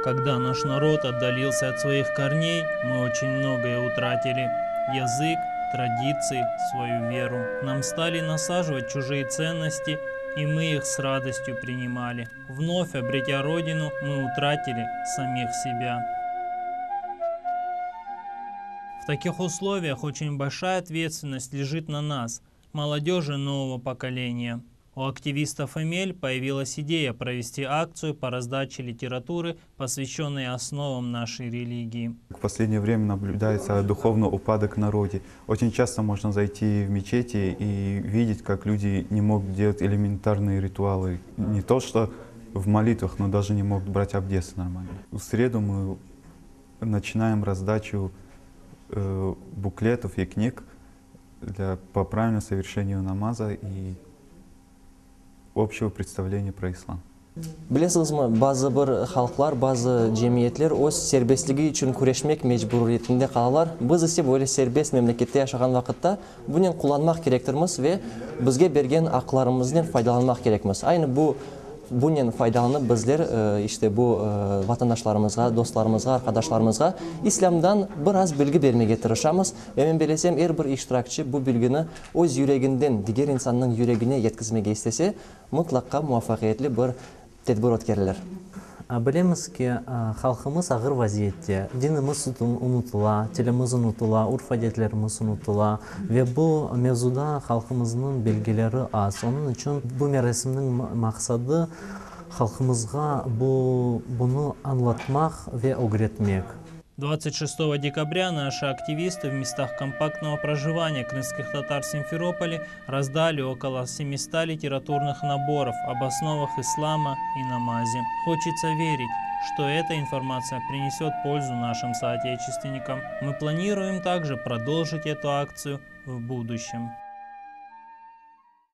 Когда наш народ отдалился от своих корней, мы очень многое утратили. Язык, традиции, свою веру. Нам стали насаживать чужие ценности, и мы их с радостью принимали. Вновь обретя Родину, мы утратили самих себя. В таких условиях очень большая ответственность лежит на нас, молодежи нового поколения. У активистов ЭМЕЛЬ появилась идея провести акцию по раздаче литературы, посвященной основам нашей религии. В последнее время наблюдается духовный упадок в народе. Очень часто можно зайти в мечети и видеть, как люди не могут делать элементарные ритуалы. Не то что в молитвах, но даже не могут брать абдес нормально. В среду мы начинаем раздачу буклетов и книг по правильному совершению намаза и общего представления про ислам. Білесіңізме, базы бір халықлар, базы жемиетлер өз сербестлігі үшін күрешмек мәжбүриетінде қалалар. Біз есе böyle сербес мемлекетте yaşagan вақытта бұнен құланмақ керектірміз ве бізге берген ақыларымыздан файдаланмақ керекміз. Айны бұнен файдаланып біздер бұл ватандашларымызға, достарымызға, арқадашларымызға исламдан біраз білгі бермеге тырышамыз. Мен білесем, бір иштиракчы бұл білгіні өз жүрегінден дигер инсанның жүрегіне еткізмеге істесе, мұтлаққа муаффақиетлі бір тедбір өткерілер. Білеміз ки, халқымыз ағыр вазиетте, дініміз ұнытыла, теліміз ұнытыла, үрф-әдетлеріміз ұнытыла. Ве бұл мезуда халқымыздың белгілері аз. Оның үшін бұл мерасимнің мақсады халқымызға бұны аңлатмақ ве öğretmek. 26 декабря наши активисты в местах компактного проживания крымских татар в Симферополе раздали около 700 литературных наборов об основах ислама и намазе. Хочется верить, что эта информация принесет пользу нашим соотечественникам. Мы планируем также продолжить эту акцию в будущем.